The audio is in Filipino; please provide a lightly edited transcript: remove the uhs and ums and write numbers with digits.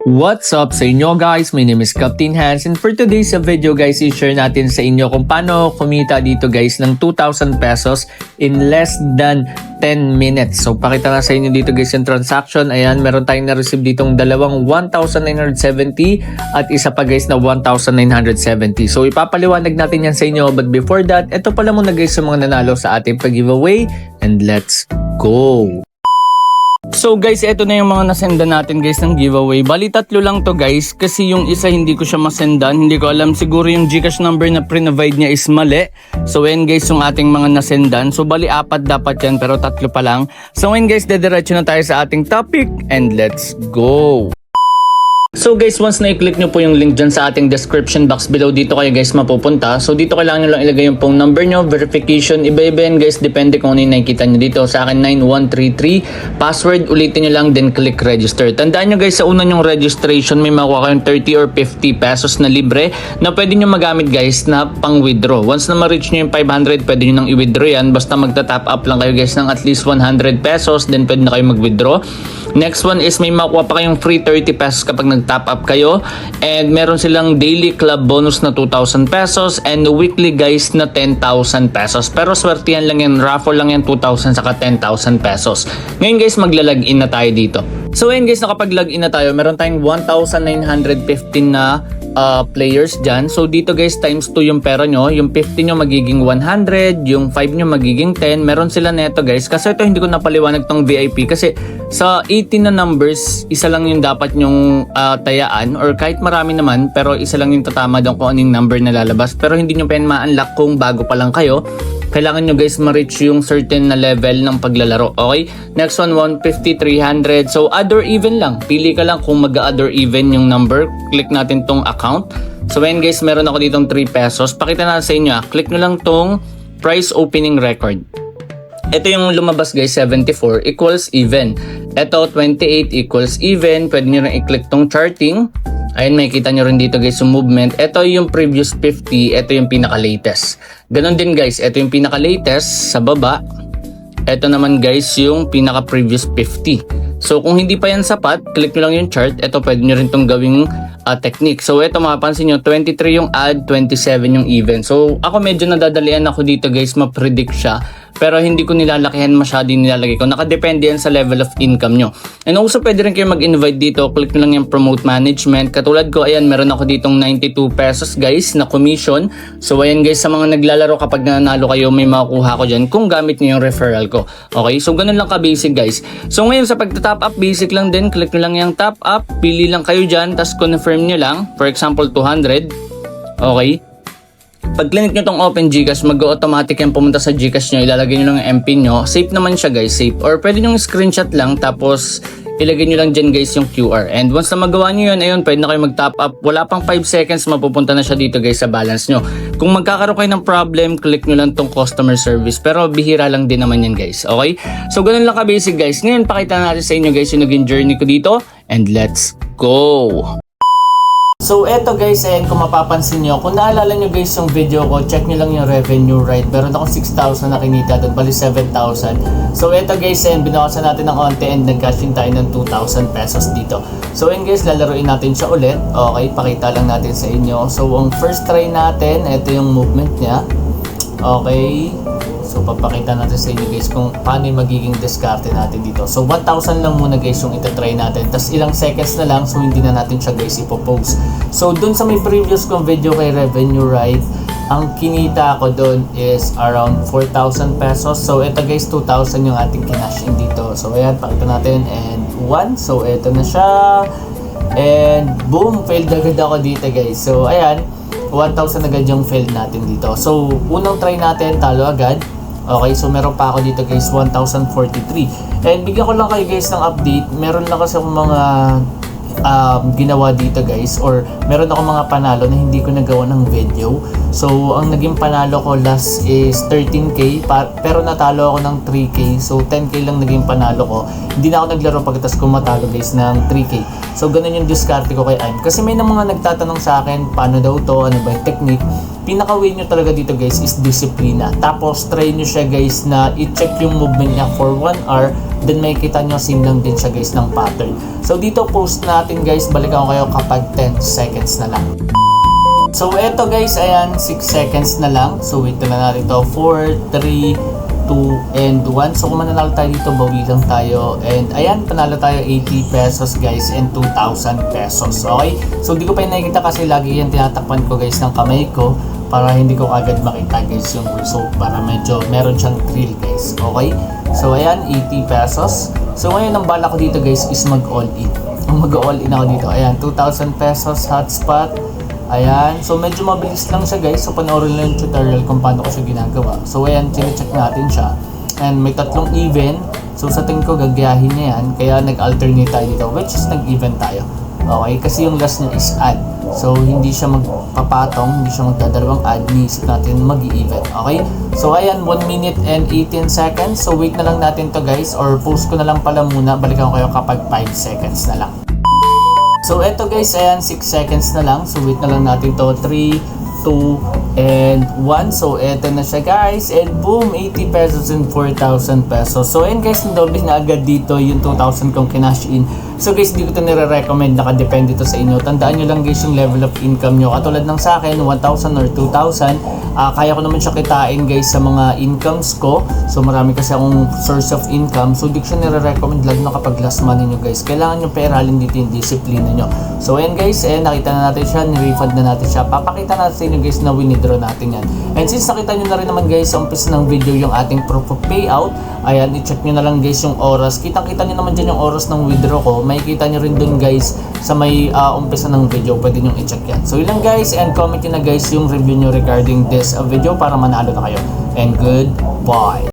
What's up sa inyo guys? My name is Captain Hans and for today's video guys, i-share natin sa inyo kung paano kumita dito guys ng 2,000 pesos in less than 10 minutes. So pakita nga sa inyo dito guys yung transaction. Ayan, meron tayong na-receive ditong dalawang 1,970 at isa pa guys na 1,970. So ipapaliwanag natin yan sa inyo, but before that, ito pala muna guys yung mga nanalo sa ating pag-giveaway and let's go! So guys, eto na yung mga nasenda natin guys ng giveaway. Bali tatlo lang to guys kasi yung isa hindi ko siya masendan. Hindi ko alam, siguro yung GCash number na pre-provide niya is mali. So ayan guys yung ating mga nasendan. So bali apat dapat yan pero tatlo pa lang. So ayan guys, dediretso na tayo sa ating topic and let's go! So guys, once na i-click nyo po yung link dyan sa ating description box below, dito kayo guys mapupunta. So dito kailangan nyo lang ilagay yung phone number nyo, verification, iba-iba yan guys, depende kung ano yung nakikita nyo dito. Sa akin 9133, password, ulitin nyo lang, then click register. Tandaan nyo guys, sa una nyong registration, may makuha kayong 30 or 50 pesos na libre na pwede nyo magamit guys na pang withdraw. Once na ma-reach nyo yung 500, pwede nyo nang i-withdraw yan. Basta magta-top up lang kayo guys ng at least 100 pesos, then pwede na kayo mag-withdraw. Next one is may makuha pa kayong free 30 pesos kapag nag-top up kayo, and meron silang daily club bonus na 2,000 pesos and weekly guys na 10,000 pesos. Pero swertihan lang yan, raffle lang yan, 2,000 saka 10,000 pesos. Ngayon guys, magla-login na tayo dito. So ayun guys, nakapag-login na tayo. Meron tayong 1,915 na players dyan. So dito guys, times 2 yung pera nyo. Yung 50 nyo magiging 100, yung 5 nyo magiging 10. Meron sila neto guys. Kasi ito hindi ko napaliwanag tong VIP kasi sa 18 na numbers, isa lang yung dapat nyong tayaan, or kahit marami naman, pero isa lang yung tatama doon kung anong number na lalabas. Pero hindi nyo pa yan ma-unlock kung bago pa lang kayo. Kailangan nyo guys ma-reach yung certain na level ng paglalaro. Okay? Next one, 150, 300. So, odd or even lang. Pili ka lang kung mag-odd or even yung number. Click natin tong account. So, ayan guys, meron ako ditong 3 pesos. Pakita na sa inyo. Click nyo lang tong price opening record. Ito yung lumabas guys, 74 equals even. Ito, 28 equals even. Pwede nyo rin i-click tong charting. Ayun, makikita nyo rin dito guys yung movement. Ito yung previous 50. Ito yung pinaka-latest. Ganon din guys. Ito yung pinaka-latest sa baba. Ito naman guys yung pinaka-previous 50. So kung hindi pa yan sapat, click nyo lang yung chart. Ito pwede nyo rin itong gawing technique. So ito mapapansin nyo, 23 yung add, 27 yung even. So ako medyo nadadalian ako dito guys, ma-predict siya. Pero hindi ko nilalakihan masyado yung nilalagay ko. Nakadepende yan sa level of income nyo. And also pwede rin kayo mag-invite dito. Click nyo lang yung promote management. Katulad ko, ayan, meron ako ditong 92 pesos guys na commission. So ayan guys, sa mga naglalaro kapag nanalo kayo, may makukuha ko dyan kung gamit nyo yung referral ko. Okay, so ganun lang ka-basic guys. So ngayon sa pagta-top up, basic lang din. Click nyo lang yung top up. Pili lang kayo dyan, tapos confirm nyo lang. For example, 200. Okay. Pag click nyo tong open GCash, mag-automatic yan pumunta sa GCash nyo, ilalagay nyo lang yung MPIN nyo. Safe naman siya guys, safe. Or pwede nyo screenshot lang, tapos ilagay nyo lang dyan guys yung QR. And once na magawa nyo yun, ayun, pwede na kayo mag-top up. Wala pang 5 seconds, mapupunta na siya dito guys sa balance nyo. Kung magkakaroon kayo ng problem, click nyo lang tong customer service. Pero bihira lang din naman yan guys, okay? So ganun lang ka-basic guys. Ngayon, pakita natin sa inyo guys yung naging journey ko dito. And let's go! So eto guys, ayan, kung mapapansin nyo, kung naalala nyo guys yung video ko, check nyo lang yung revenue, right? Meron akong 6,000 na kinita doon, bali 7,000. So eto guys, ayan, binawasan natin ng onte and nag-cashing tayo ng 2,000 pesos dito. So ayan guys, lalaruin natin siya ulit. Okay, pakita lang natin sa inyo. So ang first try natin, eto yung movement niya. Okay. So papakita natin sa inyo guys kung paano yung magiging diskarte natin dito. So 1,000 lang muna guys yung itatry natin. Tapos ilang seconds na lang, so hindi na natin siya guys ipopost. So dun sa may previous kong video kay Revenue Right, ang kinita ko dun is around 4,000 pesos. So ito guys, 2,000 yung ating kinash in dito. So ayan, pakita natin and 1. So ito na siya. And boom, failed agad ako dito guys. So ayan, 1,000 agad yung failed natin dito. So unang try natin, talo agad. Okay, so meron pa ako dito guys, 1,043. And bigyan ko lang kayo guys ng update. Meron lang kasi akong mga ginawa dito guys, or meron ako mga panalo na hindi ko nagawa ng video. So ang naging panalo ko last is 13k, pero natalo ako ng 3k. So 10k lang naging panalo ko. Hindi na ako naglaro pagkatapos ko matalo guys ng 3k. So ganun yung diskarte ko kay Aim. Kasi may mga nagtatanong sa akin, paano daw to, ano ba yung technique. Pinaka-way nyo talaga dito guys is disiplina. Tapos try nyo siya guys na i-check yung movement niya for 1 hour. Then makikita nyo same lang din siya guys ng pattern. So dito post na natin guys, balikan ko kayo kapag 10 seconds na lang. So eto guys, ayan, 6 seconds na lang. So wait na natin ito. 4, 3, 2, and 1. So kung mananalo tayo dito, bawi lang tayo. And ayan, panalo tayo 80 pesos guys and 2,000 pesos. Okay? So di ko pa yung nakikita kasi lagi yan tinatakpan ko guys ng kamay ko para hindi ko agad makita guys yung result, para medyo meron siyang thrill guys. Okay? So ayan, 80 pesos. So ngayon ang bala ko dito guys is mag-all in. Mag-all in ako dito. Ayan, 2,000 pesos hotspot. Ayan, so medyo mabilis lang siya guys. So panoorin lang yung tutorial kung paano ko siya ginagawa. So ayan, chinecheck natin siya. And may tatlong even. So sa tingin ko gagayahin niya yan. Kaya nag-alternate tayo dito, which is nag-even tayo. Okay, kasi yung last niya is add. So hindi siya magpapatong, hindi siya magdadalawang add. Niisip natin mag-even. Okay, so ayan, 1 minute and 18 seconds. So wait na lang natin to guys. Or post ko na lang pala muna. Balikan ko kayo kapag 5 seconds na lang. So eto guys, ayan, 6 seconds na lang. So wait na lang natin to. 3, 2, and 1. So eto na siya guys. And boom, 80 pesos and 4,000 pesos. So ayan guys, na-double na agad dito yung 2,000 kong kinash in. So guys, di ko ito nire-recommend. Nakadepende to sa inyo. Tandaan nyo lang guys yung level of income nyo. Katulad ng sa akin, 1,000 or 2,000. Kaya ko naman siya kitain guys sa mga incomes ko. So marami kasi akong source of income. So di ko siya nire-recommend lalo na kapag last money nyo guys. Kailangan nyo pairalin dito yung disiplina nyo. So ayan guys, nakita na natin siya. Ni-refund na natin siya. Papakita natin sa inyo guys na winidraw natin yan. And since nakita nyo na rin naman guys sa umpisa ng video yung ating proof of payout, ayan, i-check nyo na lang guys yung oras. Kitang-kita nyo naman dyan yung oras ng withdraw ko. Makikita nyo rin dun guys sa may umpisa ng video. Pwede nyo i-check yan. So yun lang guys, and comment nyo na guys yung review nyo regarding this video para manalo na kayo. And goodbye!